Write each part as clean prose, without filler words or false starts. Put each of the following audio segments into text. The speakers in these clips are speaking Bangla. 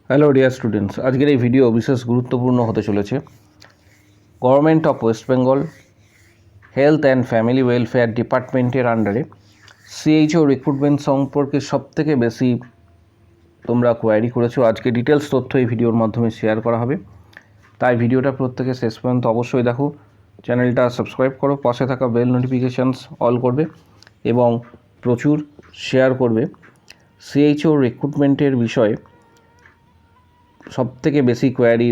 হ্যালো ডিয়ার স্টুডেন্টস, আজকের এই ভিডিও বিশেষ গুরুত্বপূর্ণ হতে চলেছে। Government of West Bengal health and family welfare ডিপার্টমেন্টের আন্ডারে সিএইচও রিক্রুটমেন্ট সম্পর্কে সবথেকে বেশি তোমরা কোয়ারি করেছো। আজকে ডিটেলস তথ্য এই ভিডিওর মাধ্যমে শেয়ার করা হবে, তাই ভিডিওটা প্রত্যেকে শেষ পর্যন্ত অবশ্যই দেখো। চ্যানেলটা সাবস্ক্রাইব করো, পাশে থাকা বেল নোটিফিকেশানস অল করবে এবং প্রচুর শেয়ার করবে। সিএইচও রিক্রুটমেন্টের বিষয়ে সবথেকে বেশি কোয়ারি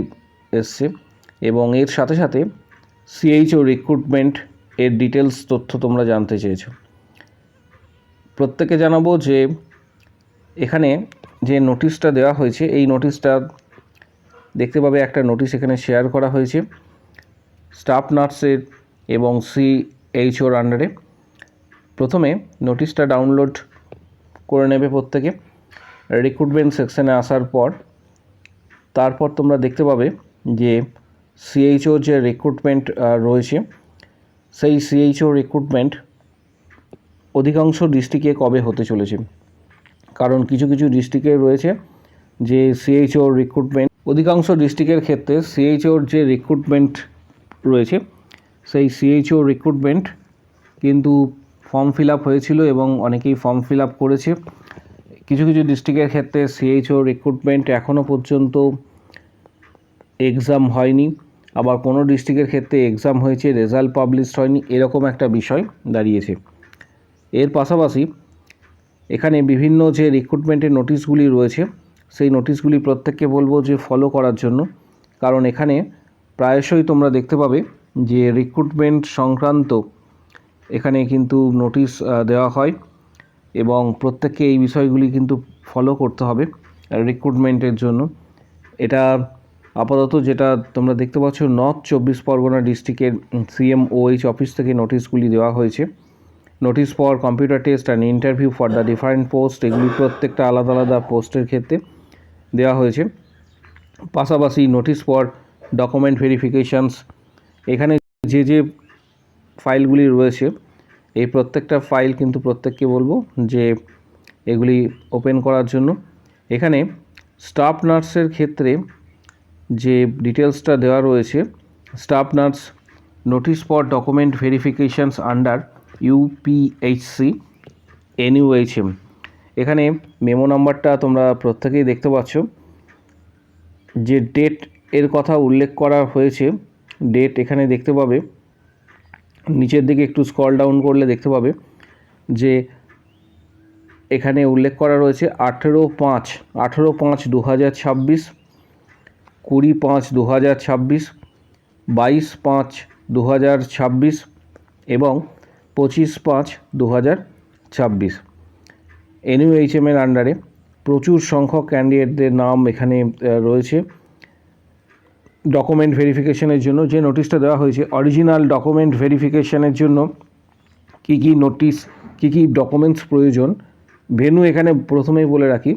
এসছে এবং এর সাথে সাথে সিএইচও রিক্রুটমেন্ট এর ডিটেলস তথ্য তোমরা জানতে চেয়েছো। প্রত্যেকে জানাবো যে এখানে যে নোটিশটা দেওয়া হয়েছে, এই নোটিশটা দেখতে পাবে একটা নোটিশ এখানে শেয়ার করা হয়েছে স্টাফ নার্সের এবং সিএইচওর আন্ডারে। প্রথমে নোটিশটা ডাউনলোড করে নেবে প্রত্যেকে। রিক্রুটমেন্ট সেকশনে আসার পর তারপর তোমরা দেখতে পাবে যে সিএইচও যে রিক্রুটমেন্ট রয়েছে, সেই সিএইচও রিক্রুটমেন্ট অধিকাংশ ডিস্ট্রিক্টে কবে হতে চলেছে। কারণ কিছু কিছু ডিস্ট্রিক্টে রয়েছে যে সিএইচও রিক্রুটমেন্ট, অধিকাংশ ডিস্ট্রিক্টের ক্ষেত্রে সিএইচওর যে রিক্রুটমেন্ট রয়েছে সেই সিএইচও রিক্রুটমেন্ট কিন্তু ফর্ম ফিল আপ হয়েছিল এবং অনেকেই ফর্ম ফিল আপ করেছে। কিছু কিছু ডিস্ট্রিক্টের ক্ষেত্রে সিএইচও রিক্রুটমেন্ট এখনও পর্যন্ত এক্সাম হয়নি, আবার কোনো ডিস্ট্রিক্টের ক্ষেত্রে এক্সাম হয়েছে, রেজাল্ট পাবলিশড হয়নি, এরকম একটা বিষয় দাঁড়িয়েছে। এর পাশাপাশি এখানে বিভিন্ন যে রিক্রুটমেন্টের নোটিশগুলি রয়েছে সেই নোটিশগুলি প্রত্যেককে বলবো যে ফলো করার জন্য। কারণ এখানে প্রায়শই তোমরা দেখতে পাবে যে রিক্রুটমেন্ট সংক্রান্ত এখানে কিন্তু নোটিশ দেওয়া হয় এবং প্রত্যেককে এই বিষয়গুলি কিন্তু ফলো করতে হবে রিক্রুটমেন্টের জন্য। এটা আপাতত যেটা তোমরা দেখতে পাচ্ছ, নর্থ 24 পরগনা ডিস্ট্রিক্টের সিএমওএইচ অফিস থেকে নোটিশগুলি দেওয়া হয়েছে। Notice for computer test and interview for the different post, এগুলি প্রত্যেকটা আলাদা আলাদা পোস্টের ক্ষেত্রে দেওয়া হয়েছে। পাশাপাশি নোটিশ ফর ডকুমেন্ট ভেরিফিকেশানস, এখানে যে যে ফাইলগুলি রয়েছে এই প্রত্যেকটা ফাইল কিন্তু প্রত্যেককে বলবো যে এগুলি ওপেন করার জন্য। এখানে স্টাফ নার্সের ক্ষেত্রে যে ডিটেলসটা দেওয়া রয়েছে, staff nurse notice for document verifications under UPHC NUHM, এখানে মেমো নাম্বারটা তোমরা প্রত্যেকেই দেখতে পাচ্ছ। যে ডেট এর কথা উল্লেখ করা হয়েছে, ডেট এখানে দেখতে পাবে, নিচের দিকে একটু স্ক্রল ডাউন করলে দেখতে পাবে যে এখানে উল্লেখ করা রয়েছে 18/5/2026, 20/5/2026, 22/5/2026 এবং 25/5/2026। এনইউএইচএমের আন্ডারে প্রচুর সংখ্যক ক্যান্ডিডেটদের নাম এখানে রয়েছে। ডকুমেন্ট ভেরিফিকেশনের জন্য যে নোটিশটা দেওয়া হয়েছে, অরিজিনাল ডকুমেন্ট ভেরিফিকেশনের জন্য কী কী নোটিশ, কী কী ডকুমেন্টস প্রয়োজন। ভেন্যু এখানে প্রথমেই বলে রাখি,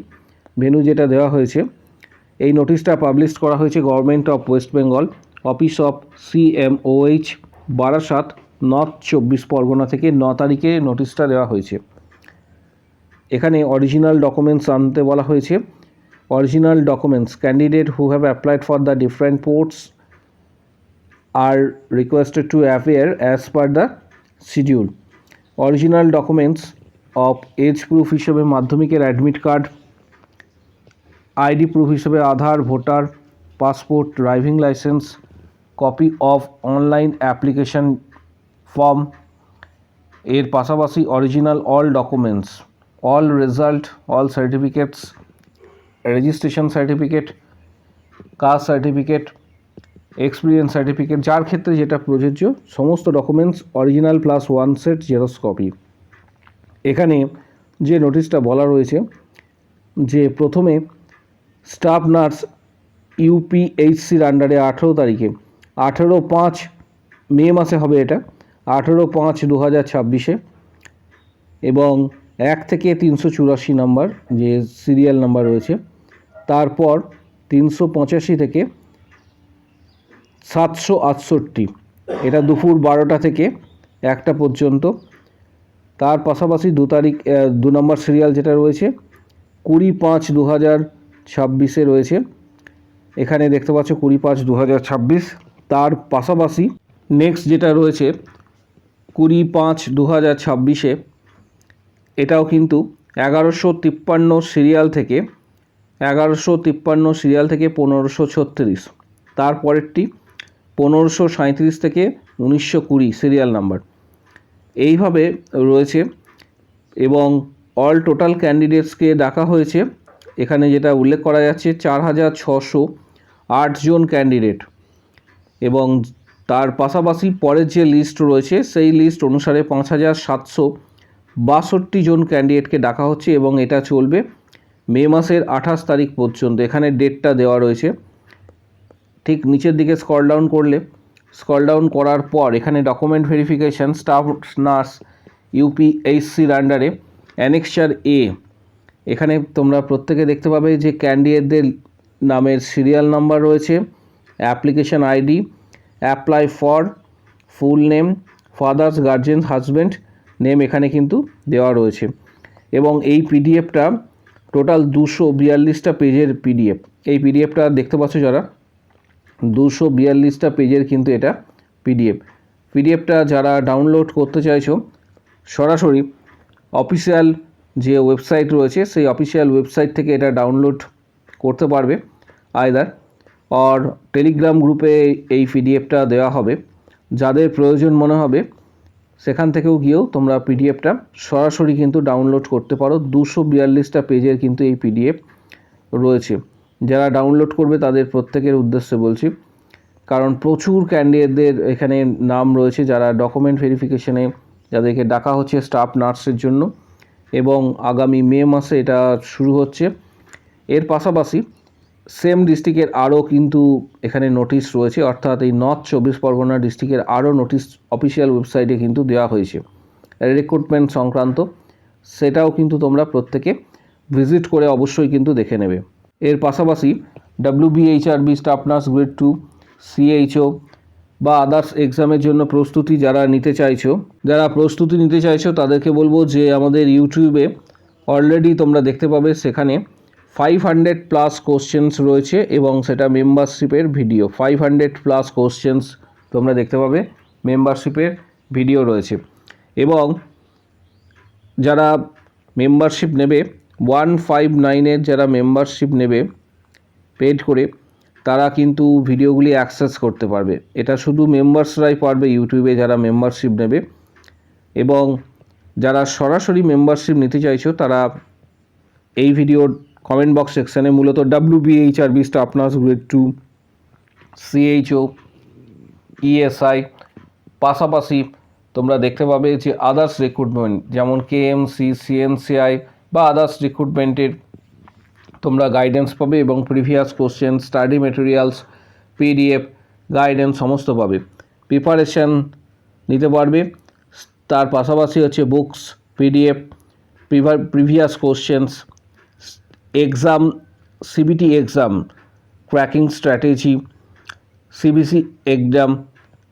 ভেন্যু যেটা দেওয়া হয়েছে, এই নোটিশটা পাবলিশ করা হয়েছে government of West Bengal office of CMOH Barasat, north 24 Pargana থেকে 9 তারিখে নোটিশটা দেওয়া হয়েছে। এখানে অরিজিনাল ডকুমেন্টস আনতে বলা হয়েছে। Original documents, candidate who have applied for the different posts are requested to appear as per the schedule. Original documents of age proof হিসেবে মাধ্যমিকের অ্যাডমিট কার্ড, আইডি প্রুফ হিসেবে Aadhaar, voter, passport, driving licence, copy of online application form. এর পাশাপাশি original all documents, all result, all certificates, registration certificate, caste certificate, experience certificate, যার ক্ষেত্রে যেটা প্রযোজ্য, সমস্ত ডকুমেন্টস original plus 1 set xerox copy. এখানে যে নোটিশটা বলা রয়েছে যে প্রথমে স্টাফ নার্স ইউপিএইচসির আন্ডারে 18 তারিখে, 18/5 মে মাসে হবে এটা, 18/5/2026 এবং 1 থেকে 384 নাম্বার যে সিরিয়াল নাম্বার রয়েছে, তারপর 385 থেকে 768, এটা দুপুর 12টা থেকে 1টা পর্যন্ত। তার পাশাপাশি 2 নম্বর সিরিয়াল যেটা রয়েছে 20/5/2026 2026 রয়েছে। এখানে দেখতে পাচ্ছ 20/5/2026। তার পাশাপাশি নেক্সট যেটা রয়েছে 20/5/2026, এটাও কিন্তু 1153 সিরিয়াল থেকে 1536। তারপরেরটি 1537 থেকে 1920 সিরিয়াল নাম্বার, এইভাবে রয়েছে। এবং অল টোটাল ক্যান্ডিডেটসকে ডাকা হয়েছে, এখানে যেটা উল্লেখ করা যাচ্ছে 4608 জন ক্যান্ডিডেট। এবং তার পাশাপাশি পরের যে লিস্ট রয়েছে সেই লিস্ট অনুসারে 5762 জন ক্যান্ডিডেটকে ডাকা হচ্ছে এবং এটা চলবে মে মাসের 28 তারিখ পর্যন্ত। এখানে ডেটটা দেওয়া রয়েছে। ঠিক নিচের দিকে স্ক্রল ডাউন করার পর এখানে ডকুমেন্ট ভেরিফিকেশান স্টাফ নার্স ইউপিএইচসির আন্ডারে অ্যানেক্সার এ, এখানে তোমরা প্রত্যেকে দেখতে পাবে যে ক্যান্ডিডেটদের নামের সিরিয়াল নাম্বার রয়েছে, application ID, apply for, full name, father's, guardian, husband name এখানে কিন্তু দেওয়া রয়েছে। এবং এই পিডিএফটা টোটাল 242টা পেজের পিডিএফ। এই পিডিএফটা দেখতে পাচ্ছ যারা, 242টা পেজের কিন্তু এটা পিডিএফটা যারা ডাউনলোড করতে চাইছো সরাসরি অফিসিয়াল যে ওয়েবসাইট রয়েছে সেই অফিসিয়াল ওয়েবসাইট থেকে এটা ডাউনলোড করতে পারবে, আইদার অর টেলিগ্রাম গ্রুপে এই পিডিএফটা দেওয়া হবে। যাদের প্রয়োজন মনে হবে সেখান থেকেও গিয়েও তোমরা পিডিএফটা সরাসরি কিন্তু ডাউনলোড করতে পারো। 242টা পেজের কিন্তু এই পিডিএফ রয়েছে। যারা ডাউনলোড করবে তাদের প্রত্যেকের উদ্দেশ্যে বলছি, কারণ প্রচুর ক্যান্ডিডেটদের এখানে নাম রয়েছে যারা ডকুমেন্ট ভেরিফিকেশনে যাদেরকে ডাকা হচ্ছে স্টাফ নার্সের জন্য, এবং আগামী মে মাসে এটা শুরু হচ্ছে। এর পাশাপাশি সেম ডিস্ট্রিক্টের আরও কিন্তু এখানে নোটিশ রয়েছে, অর্থাৎ এই নর্থ 24 পরগনা ডিস্ট্রিক্টের আরও নোটিশ অফিসিয়াল ওয়েবসাইটে কিন্তু দেওয়া হয়েছে রিক্রুটমেন্ট সংক্রান্ত। সেটাও কিন্তু তোমরা প্রত্যেকে ভিজিট করে অবশ্যই কিন্তু দেখে নেবে। এর পাশাপাশি WBHRB staff nurse grade 2, CHO বা আদার্স এক্সামের জন্য যারা প্রস্তুতি নিতে চাইছো তাদেরকে বলবো যে আমাদের ইউটিউবে অলরেডি তোমরা দেখতে পাবে সেখানে 500+ কোশ্চেন্স রয়েছে এবং সেটা মেম্বারশিপের ভিডিও। 500+ কোশ্চেন্স তোমরা দেখতে পাবে, মেম্বারশিপের ভিডিও রয়েছে। এবং যারা মেম্বারশিপ নেবে 159 যারা মেম্বারশিপ নেবে পেড করে, তারা কিন্তু ভিডিওগুলি অ্যাক্সেস করতে পারবে। এটা শুধু মেম্বার্সরাই পারবে ইউটিউবে যারা মেম্বারশিপ নেবে। এবং যারা সরাসরি মেম্বারশিপ নিতে চাইছো তারা এই ভিডিওর কমেন্ট বক্স সেকশানে মূলত WBHRB staff nurse grade 2, CHO, ESI পাশাপাশি তোমরা দেখতে পাবে যে আদার্স রিক্রুটমেন্ট যেমন KMC, CNCI বা আদার্স রিক্রুটমেন্টের তোমরা গাইডেন্স পাবে এবং previous question, study materials, PDF, guidance সমস্ত পাবে। প্রিপারেশান নিতে পারবে। তার পাশাপাশি হচ্ছে books, PDF, previous questions, exam, CBT exam, cracking strategy, CBC exam,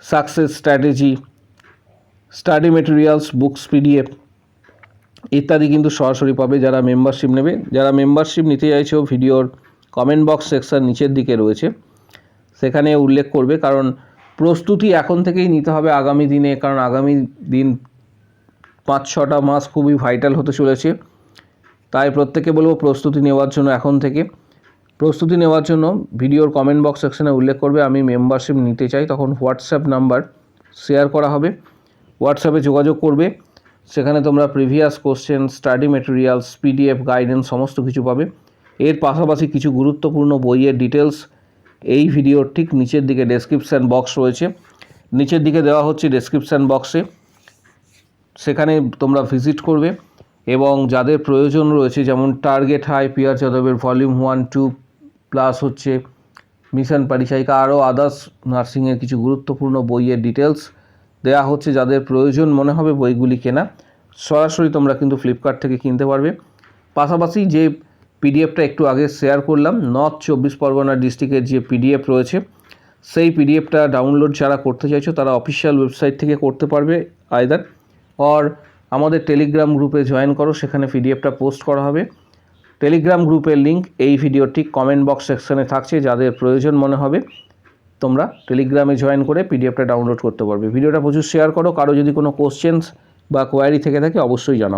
success strategy, study materials, books, PDF ইত্যাদি কিন্তু সরাসরি পাবে যারা মেম্বারশিপ নেবে। যারা মেম্বারশিপ নিতে চাইছো ভিডিওর কমেন্ট বক্স সেকশন নিচের দিকে রয়েছে, সেখানে উল্লেখ করবে, কারণ প্রস্তুতি এখন থেকেই নিতে হবে আগামী দিনে, কারণ আগামী দিন 5-6টা মাস খুবই ভাইটাল হতে চলেছে। তাই প্রত্যেকে বলবো প্রস্তুতি নেওয়ার জন্য এখন থেকে। প্রস্তুতি নেওয়ার জন্য ভিডিওর কমেন্ট বক্স সেকশনে উল্লেখ করবে আমি মেম্বারশিপ নিতে চাই, তখন হোয়াটসঅ্যাপ নাম্বার শেয়ার করা হবে, হোয়াটসঅ্যাপে যোগাযোগ করবে। সেখানে তোমরা previous question, study materials, PDF, guidance সমস্ত কিছু পাবে। এর পাশাপাশি কিছু গুরুত্বপূর্ণ বইয়ের ডিটেলস এই ভিডিওর ঠিক নিচের দিকে ডেসক্রিপশান বক্স রয়েছে, নিচের দিকে দেওয়া হচ্ছে ডেসক্রিপশান বক্সে, সেখানে তোমরা ভিজিট করবে। এবং যাদের প্রয়োজন রয়েছে যেমন টার্গেট হাই, PR যাদবের ভলিউম 1, 2 প্লাস হচ্ছে মিশন পরিচায়িকা, আরও আদার্স নার্সিংয়ের কিছু গুরুত্বপূর্ণ বইয়ের ডিটেলস দেওয়া হচ্ছে। যাদের প্রয়োজন মনে হবে বইগুলি কেনা, সরাসরি তোমরা কিন্তু ফ্লিপকার্ট থেকে কিনতে পারবে। পাশাপাশি যে PDFটা একটু আগে শেয়ার করলাম, নর্থ 24 পরগনা ডিস্ট্রিক্টের যে PDF রয়েছে, সেই PDFটা ডাউনলোড যারা করতে চাইছো তারা অফিসিয়াল ওয়েবসাইট থেকে করতে পারবে, আইদার অর আমাদের টেলিগ্রাম গ্রুপে জয়েন করো, সেখানে PDFটা পোস্ট করা হবে। টেলিগ্রাম গ্রুপের লিঙ্ক এই ভিডিওর ঠিক কমেন্ট বক্স সেকশনে থাকছে, যাদের প্রয়োজন মনে হবে তোমরা টেলিগ্রামে জয়েন করে পিডিএফটা ডাউনলোড করতে পারবে। ভিডিওটা প্রচুর শেয়ার করো। কারো যদি কোনো কোশ্চেন্স বা কোয়ারি থেকে থাকে অবশ্যই জানাও।